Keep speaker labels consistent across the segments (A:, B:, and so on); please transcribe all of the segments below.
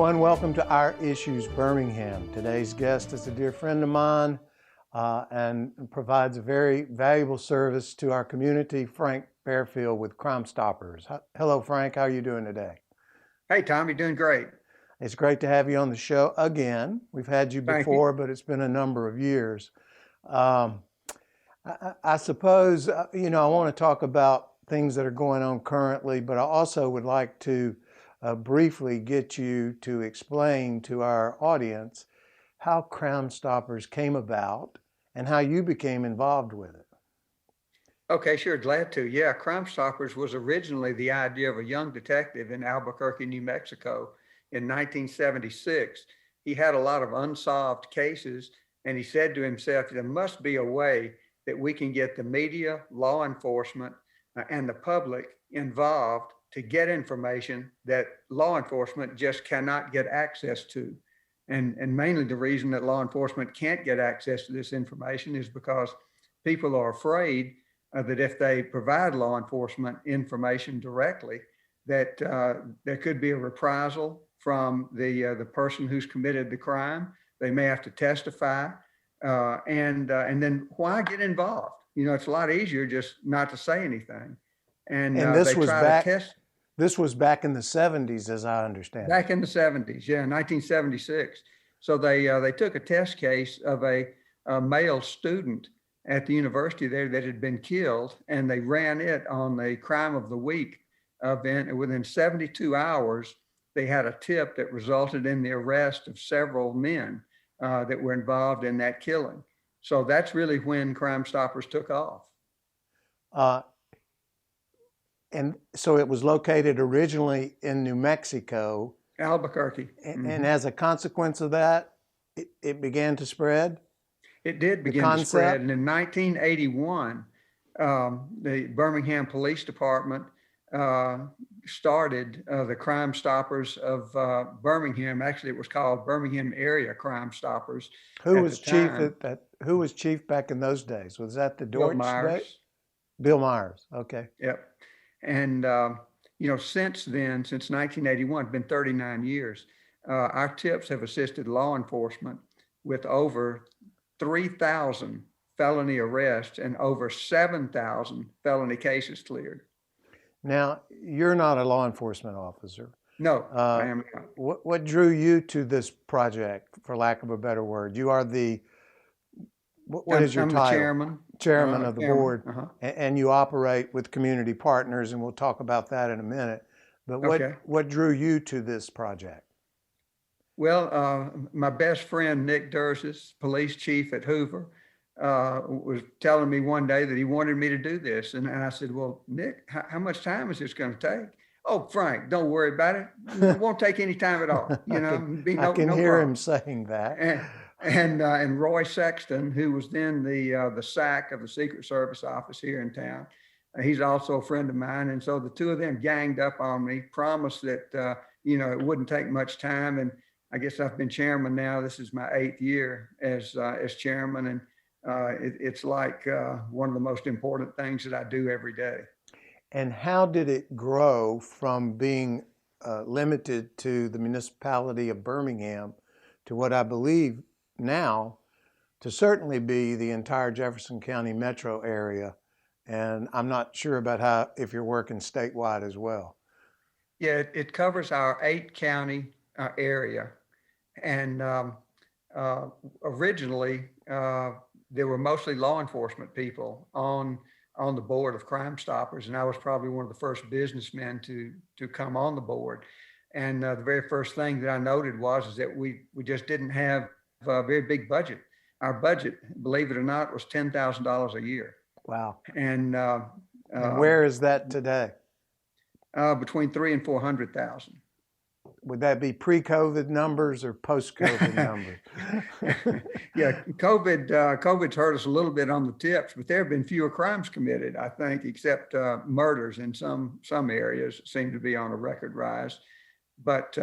A: everyone. Welcome to Our Issues Birmingham. Today's guest is a dear friend of mine and provides a very valuable service to our community, Frank Bearfield with Crime Stoppers. Hello, Frank. How are you doing today?
B: Hey, Tom, you're doing great.
A: It's great to have you on the show again. We've had you
B: Thank you.
A: before, but it's been a number of years. Um, I suppose, I want to talk about things that are going on currently, but I also would like to briefly get you to explain to our audience how Crime Stoppers came about and how you became involved with it.
B: Okay, sure, glad to. Yeah, Crime Stoppers was originally the idea of a young detective in Albuquerque, New Mexico in 1976. He had a lot of unsolved cases, and he said to himself, there must be a way that we can get the media, law enforcement, and the public involved to get information that law enforcement just cannot get access to. And mainly the reason that law enforcement can't get access to this information is because people are afraid that if they provide law enforcement information directly, that there could be a reprisal from the person who's committed the crime. They may have to testify, and then why get involved? You know, it's a lot easier just not to say anything. And
A: And this
B: they
A: was
B: try to
A: back
B: test
A: this was back in the 70s, as I understand it.
B: back in the 70s, yeah, 1976. So they took a test case of a male student at the university there that had been killed, and they ran it on the Crime of the Week event. And within 72 hours, they had a tip that resulted in the arrest of several men that were involved in that killing. So that's really when Crime Stoppers took off.
A: Uh, and so it was located originally in New Mexico.
B: Albuquerque.
A: And as a consequence of that, it began to spread?
B: It did begin to spread. And in 1981, the Birmingham Police Department started the Crime Stoppers of Birmingham. Actually, it was called Birmingham Area Crime Stoppers.
A: Who was chief who was chief back in those days? Was that the
B: Bill
A: Deutsch day?
B: Myers.
A: Bill Myers. Okay.
B: Yep. And since then, since 1981, it's been 39 years. Our tips have assisted law enforcement with over 3,000 felony arrests and over 7,000 felony cases cleared.
A: Now, you're not a law enforcement officer.
B: No, I am not.
A: What drew you to this project, for lack of a better word? You are what is your
B: I'm
A: title?
B: the chairman.
A: Chairman of the board,
B: Uh-huh.
A: and you operate with community partners, and we'll talk about that in a minute. But
B: Okay.
A: what drew you to this project?
B: Well, my best friend, Nick Dursis, police chief at Hoover, was telling me one day that he wanted me to do this. And I said, well, Nick, how much time is this going to take? Oh, Frank, don't worry about it. It won't take any time at all. You know,
A: I can hear
B: problem.
A: him saying that.
B: And Roy Sexton, who was then the SAC of the Secret Service office here in town, he's also a friend of mine. And so the two of them ganged up on me, promised that it wouldn't take much time. And I guess I've been chairman now. This is my 8th year as chairman, and it's like one of the most important things that I do every day.
A: And how did it grow from being limited to the municipality of Birmingham to what I believe now to certainly be the entire Jefferson County metro area? And I'm not sure about if you're working statewide as well.
B: Yeah, it covers our 8-county area. And originally, there were mostly law enforcement people on the board of Crime Stoppers, and I was probably one of the first businessmen to come on the board. And the very first thing that I noted was that we just didn't have a very big budget. Our budget, believe it or not, was $10,000 a year.
A: Wow.
B: And
A: where is that today?
B: Between 300,000 and 400,000.
A: Would that be pre-COVID numbers or post-COVID numbers?
B: Yeah, COVID's hurt us a little bit on the tips, but there have been fewer crimes committed, I think, except murders in some areas seem to be on a record rise. But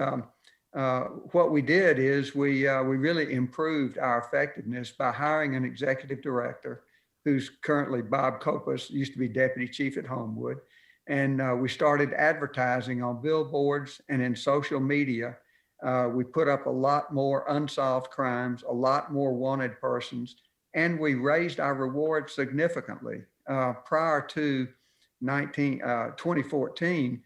B: what we did is we really improved our effectiveness by hiring an executive director who's currently Bob Copas, used to be deputy chief at Homewood. And we started advertising on billboards and in social media We put up a lot more unsolved crimes, a lot more wanted persons, and we raised our rewards significantly. Prior to 2014,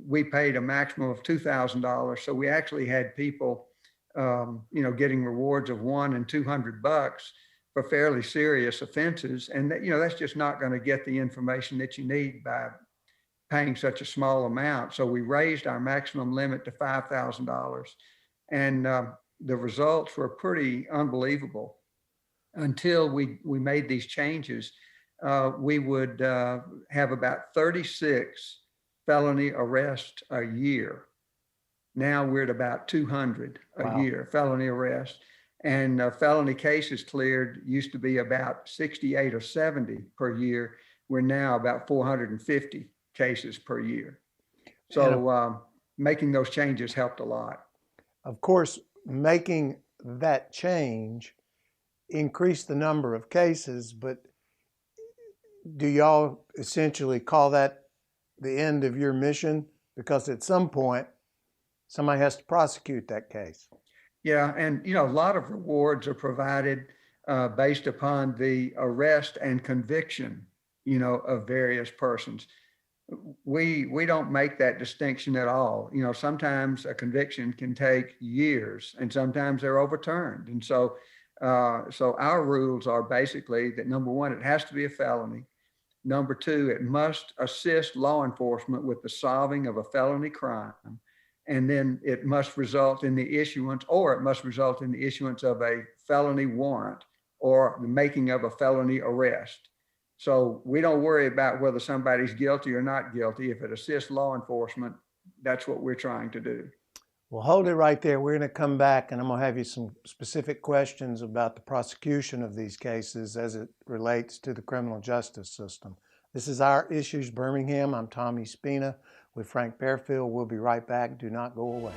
B: we paid a maximum of $2,000. So we actually had people, getting rewards of $100 and $200 for fairly serious offenses. And that's just not going to get the information that you need by paying such a small amount. So we raised our maximum limit to $5,000. And the results were pretty unbelievable. Until we made these changes, we would have about 36 felony arrests a year. Now we're at about 200 a year, felony arrests. And felony cases cleared used to be about 68 or 70 per year. We're now about 450 cases per year. So making those changes helped a lot.
A: Of course, making that change increased the number of cases, but do y'all essentially call that the end of your mission? Because at some point, somebody has to prosecute that case.
B: Yeah, and a lot of rewards are provided based upon the arrest and conviction, of various persons. We don't make that distinction at all. Sometimes a conviction can take years, and sometimes they're overturned. And so our rules are basically that, number one, it has to be a felony. Number two, it must assist law enforcement with the solving of a felony crime. And then it must result in the issuance of a felony warrant or the making of a felony arrest. So we don't worry about whether somebody's guilty or not guilty. If it assists law enforcement, that's what we're trying to do.
A: Well, hold it right there. We're going to come back and I'm going to have you some specific questions about the prosecution of these cases as it relates to the criminal justice system. This is Our Issues Birmingham. I'm Tommy Spina with Frank Bearfield. We'll be right back. Do not go away.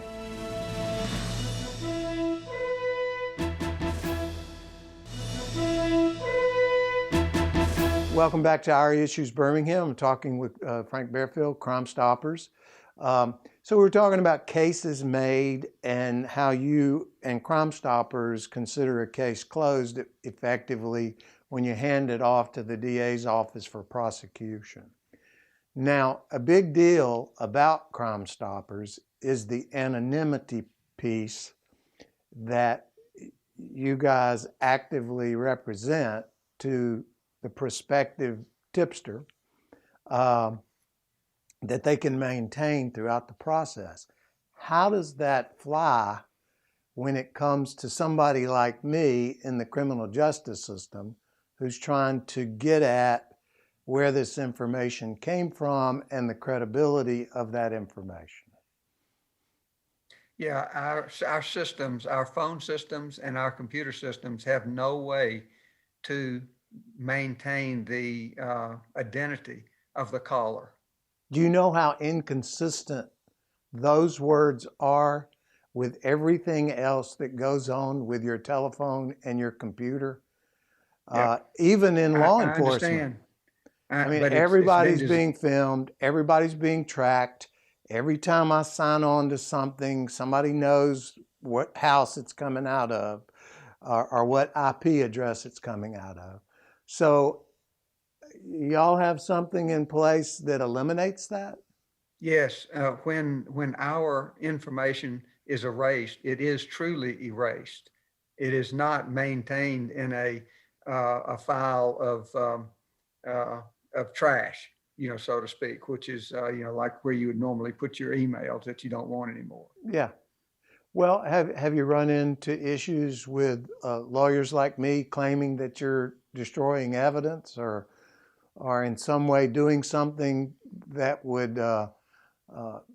A: Welcome back to Our Issues Birmingham. I'm talking with Frank Bearfield, Crime Stoppers. So we're talking about cases made and how you and Crime Stoppers consider a case closed effectively when you hand it off to the DA's office for prosecution. Now, a big deal about Crime Stoppers is the anonymity piece that you guys actively represent to the prospective tipster that they can maintain throughout the process. How does that fly when it comes to somebody like me in the criminal justice system who's trying to get at where this information came from and the credibility of that information?
B: Yeah, our systems, our phone systems and our computer systems have no way to maintain the identity of the caller.
A: Do you know how inconsistent those words are with everything else that goes on with your telephone and your computer? Yeah. Even in law enforcement. I mean, everybody's being filmed, everybody's being tracked. Every time I sign on to something, somebody knows what house it's coming out of or what IP address it's coming out of. So y'all have something in place that eliminates that?
B: Yes. When our information is erased, it is truly erased. It is not maintained in a file of trash, so to speak, which is, like where you would normally put your emails that you don't want anymore.
A: Yeah. Well, have you run into issues with lawyers like me claiming that you're destroying evidence or in some way doing something that would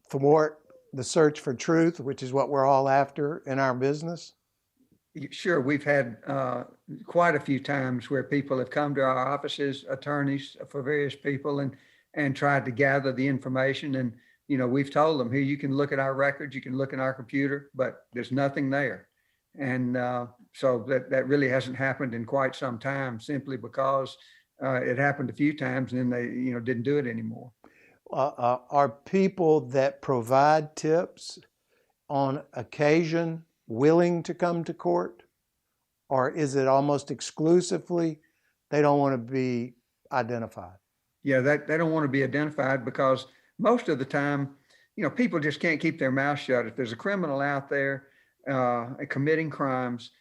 A: thwart the search for truth, which is what we're all after in our business?
B: Sure. We've had quite a few times where people have come to our offices, attorneys for various people, and tried to gather the information. And, we've told them, here, you can look at our records, you can look in our computer, but there's nothing there. And so that really hasn't happened in quite some time, simply because it happened a few times and then they, didn't do it anymore.
A: Are people that provide tips on occasion willing to come to court? Or is it almost exclusively they don't want to be identified?
B: Yeah, that they don't want to be identified because most of the time, people just can't keep their mouth shut. If there's a criminal out there committing crimes,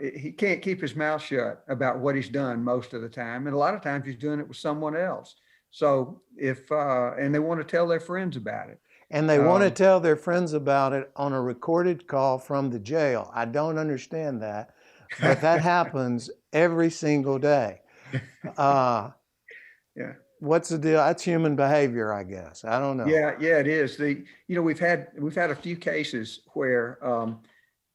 B: he can't keep his mouth shut about what he's done most of the time, and a lot of times he's doing it with someone else. So if and they want to tell their friends about it.
A: And they want to
B: Um,
A: tell their friends about it on a recorded call from the jail. I don't understand that, but that happens every single day. Uh,
B: yeah.
A: what's the deal? That's human behavior, I guess. I don't know.
B: Yeah, it is. We've had a few cases where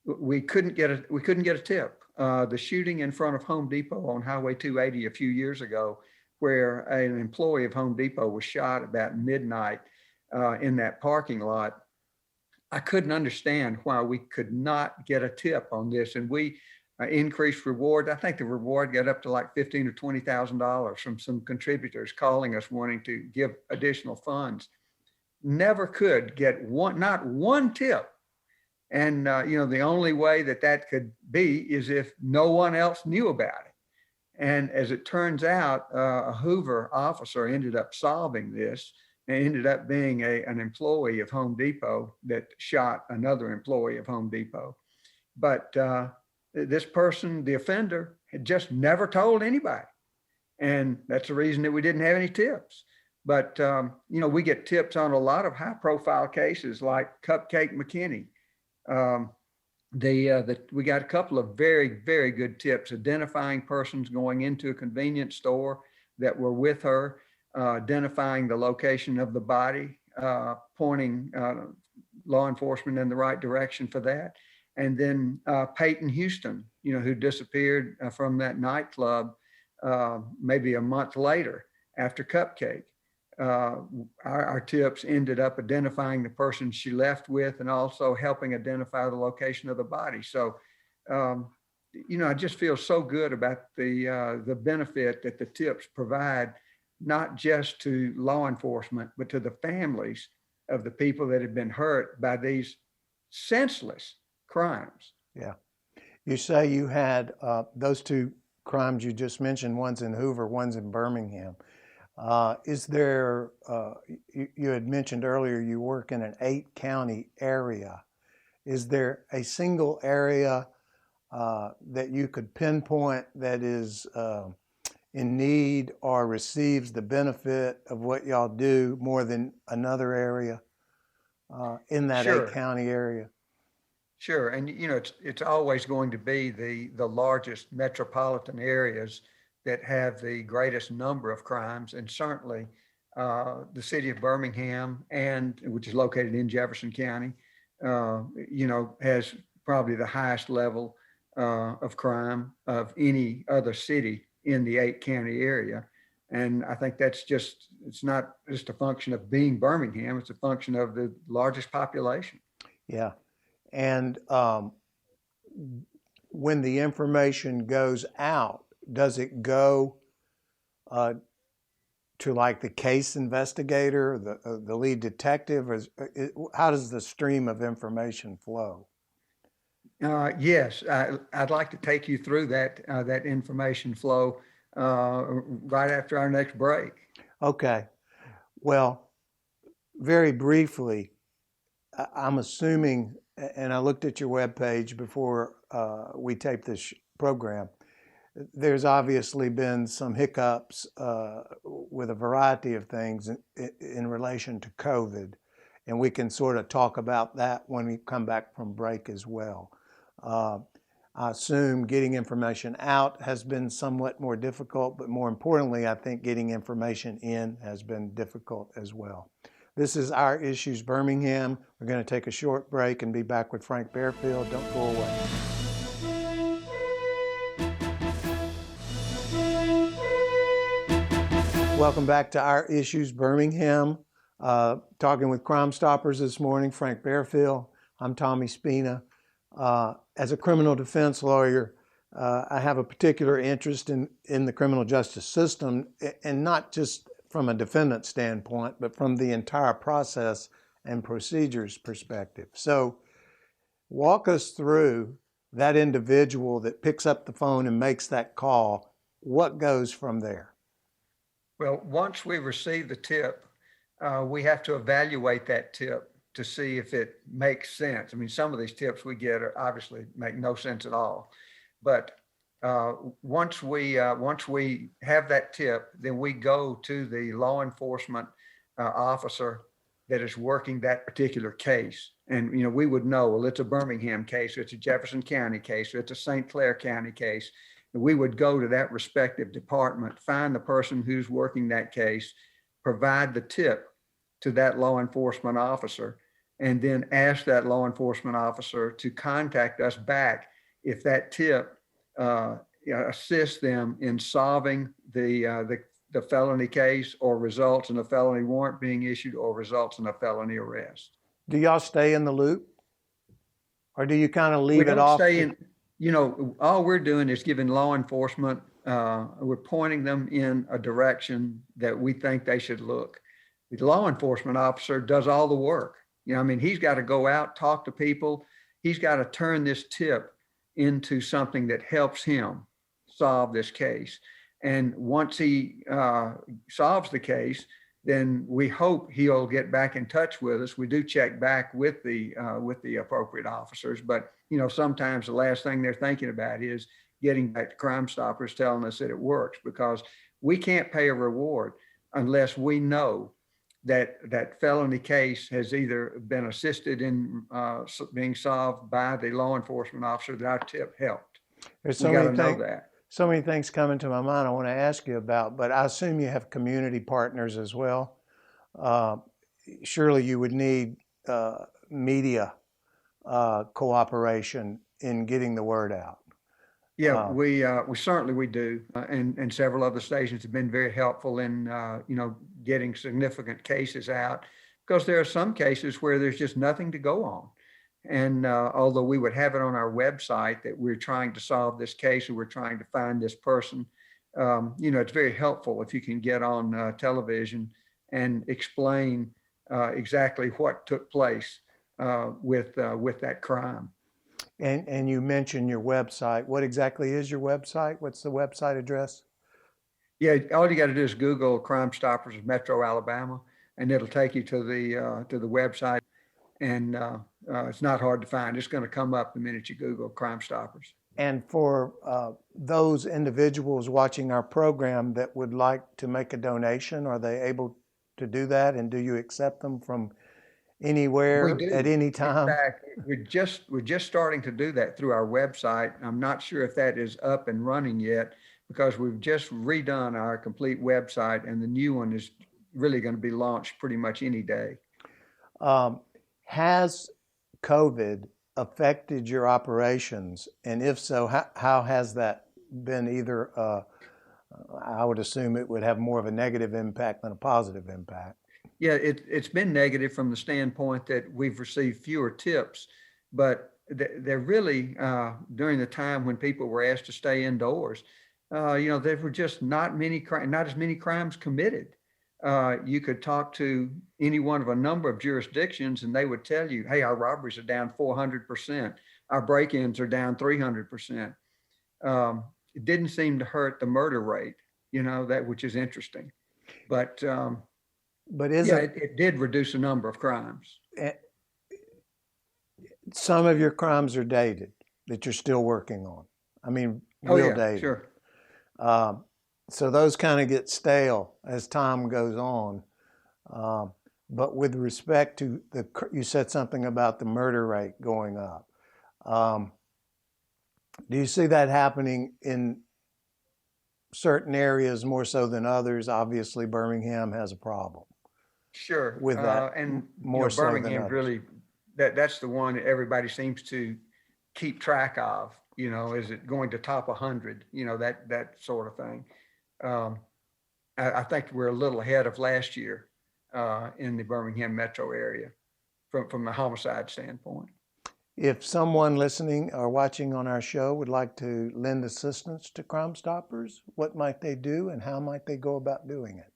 B: we couldn't get a tip. The shooting in front of Home Depot on Highway 280 a few years ago, where an employee of Home Depot was shot about midnight in that parking lot. I couldn't understand why we could not get a tip on this, and we increased reward. I think the reward got up to like $15,000 or $20,000 from some contributors calling us wanting to give additional funds. Never could get not one tip. And the only way that could be is if no one else knew about it. And as it turns out, a Hoover officer ended up solving this and ended up being an employee of Home Depot that shot another employee of Home Depot. But this person, the offender, had just never told anybody. And that's the reason that we didn't have any tips. But, we get tips on a lot of high profile cases like Cupcake McKinney. Um, we got a couple of very, very good tips identifying persons going into a convenience store that were with her, identifying the location of the body, pointing law enforcement in the right direction for that. And then Peyton Houston, who disappeared from that nightclub maybe a month later after Cupcake. Our tips ended up identifying the person she left with and also helping identify the location of the body. So, I just feel so good about the benefit that the tips provide, not just to law enforcement, but to the families of the people that have been hurt by these senseless crimes.
A: Yeah. You say you had those two crimes you just mentioned, one's in Hoover, one's in Birmingham. Is there, you had mentioned earlier you work in an 8-county area. Is there a single area that you could pinpoint that is in need or receives the benefit of what y'all do more than another area in that
B: Sure.
A: 8-county area?
B: Sure, and it's always going to be the largest metropolitan areas that have the greatest number of crimes, and certainly the city of Birmingham, and which is located in Jefferson County, has probably the highest level of crime of any other city in the 8-county area. And I think it's not just a function of being Birmingham; it's a function of the largest population.
A: Yeah. And when the information goes out, does it go to like the case investigator, the lead detective, or how does the stream of information flow?
B: Yes, I'd like to take you through that information flow right after our next break.
A: Okay. Well, very briefly, I'm assuming, and I looked at your webpage before we taped this program, there's obviously been some hiccups with a variety of things in relation to COVID, and we can sort of talk about that when we come back from break as well. I assume getting information out has been somewhat more difficult, but more importantly, I think getting information in has been difficult as well. This is Our Issues Birmingham. We're going to take a short break and be back with Frank Bearfield. Don't go away. Welcome back to Our Issues Birmingham. Talking with Crime Stoppers this morning, Frank Bearfield. I'm Tommy Spina. As a criminal defense lawyer, I have a particular interest in the criminal justice system, and not just from a defendant standpoint, but from the entire process and procedures perspective. So Walk us through that individual that picks up the phone and makes that call. What goes from there?
B: Well, once we receive the tip, we have to evaluate that tip to see if it makes sense. I mean, some of these tips we get are obviously make no sense at all. But once we have that tip, then we go to the law enforcement officer that is working that particular case. And we would know, well, it's a Birmingham case, or it's a Jefferson County case, or it's a St. Clair County case. And we would go to that respective department, find the person who's working that case, provide the tip to that law enforcement officer, and then ask that law enforcement officer to contact us back if that tip assists them in solving the felony case, or results in a felony warrant being issued, or results in a felony arrest.
A: Do y'all stay in the loop, or do you kind of
B: We
A: leave it
B: don't
A: off?
B: stay in, all we're doing is giving law enforcement, we're pointing them in a direction that we think they should look. The law enforcement officer does all the work. I mean, he's got to go out, talk to people. He's got to turn this tip into something that helps him solve this case. And once he solves the case, then we hope he'll get back in touch with us. We do check back with the appropriate officers, but sometimes the last thing they're thinking about is getting back to Crime Stoppers telling us that it works, because we can't pay a reward unless we know that felony case has either been assisted in being solved by the law enforcement officer that our tip helped.
A: There's
B: We got to know that.
A: so many things coming to my mind I want to ask you about, but I assume you have community partners as well. Surely you would need media cooperation in getting the word out.
B: Yeah, we certainly do, and several other stations have been very helpful in getting significant cases out, because there are some cases where there's just nothing to go on. And although we would have it on our website that we're trying to solve this case, or we're trying to find this person, it's very helpful if you can get on television and explain exactly what took place with that crime.
A: And you mentioned your website. What exactly is your website? What's the website address?
B: Yeah, all you got to do is Google Crime Stoppers of Metro Alabama, and it'll take you to the website. And it's not hard to find. It's going to come up the minute you Google Crime Stoppers.
A: And for those individuals watching our program that would like to make a donation, are they able to do that? And do you accept them from anywhere at any time?
B: In fact, we're just starting to do that through our website. I'm not sure if that is up and running yet, because we've just redone our complete website, and the new one is really going to be launched pretty much any day.
A: Has COVID affected your operations? And if so, how has that been? Either, I would assume it would have more of a negative impact than a positive impact.
B: Yeah, it's been negative from the standpoint that we've received fewer tips, but they're really, during the time when people were asked to stay indoors, there were just not as many crimes committed. You could talk to any one of a number of jurisdictions, and they would tell you, hey, our robberies are down 400%. Our break-ins are down 300%. It didn't seem to hurt the murder rate, which is interesting. But it did reduce the number of crimes.
A: Some of your crimes are dated that you're still working on. I mean, real dated.
B: Sure.
A: So those kind of get stale as time goes on. But with respect to you said something about the murder rate going up. Do you see that happening in certain areas more so than others? Obviously, Birmingham has a problem.
B: Sure.
A: With that,
B: and
A: more so than
B: Birmingham
A: others.
B: Really, that's the one that everybody seems to keep track of. Is it going to top 100? That sort of thing. I think we're a little ahead of last year in the Birmingham metro area from the homicide standpoint.
A: If someone listening or watching on our show would like to lend assistance to Crime Stoppers, what might they do, and how might they go about doing it?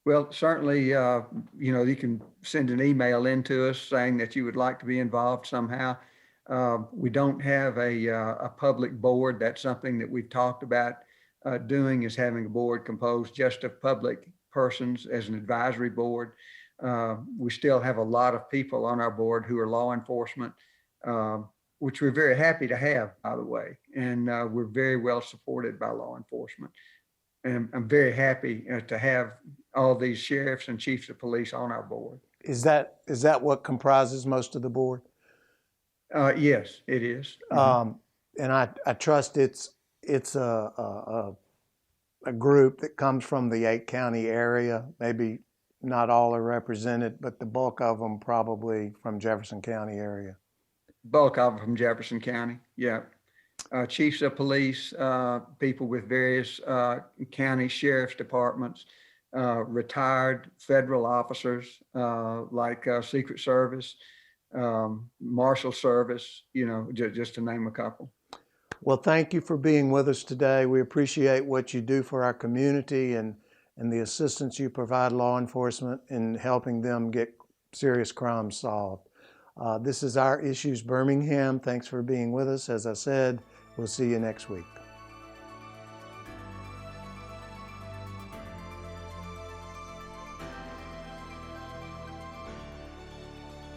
B: Well, certainly, you can send an email in to us saying that you would like to be involved somehow. We don't have a public board. That's something that we've talked about doing, is having a board composed just of public persons as an advisory board. We still have a lot of people on our board who are law enforcement, uh, which we're very happy to have, by the way. And we're very well supported by law enforcement. And I'm very happy to have all these sheriffs and chiefs of police on our board.
A: Is that what comprises most of the board?
B: Yes, it is.
A: And I trust it's a group that comes from the 8-county area. Maybe not all are represented, but the bulk of them probably from Jefferson County area.
B: Bulk of them from Jefferson County. Yeah. Chiefs of police, people with various county sheriff's departments, retired federal officers like Secret Service, Marshal Service, just to name a couple.
A: Well, thank you for being with us today. We appreciate what you do for our community and the assistance you provide law enforcement in helping them get serious crimes solved. This is Our Issues Birmingham. Thanks for being with us. As I said, we'll see you next week.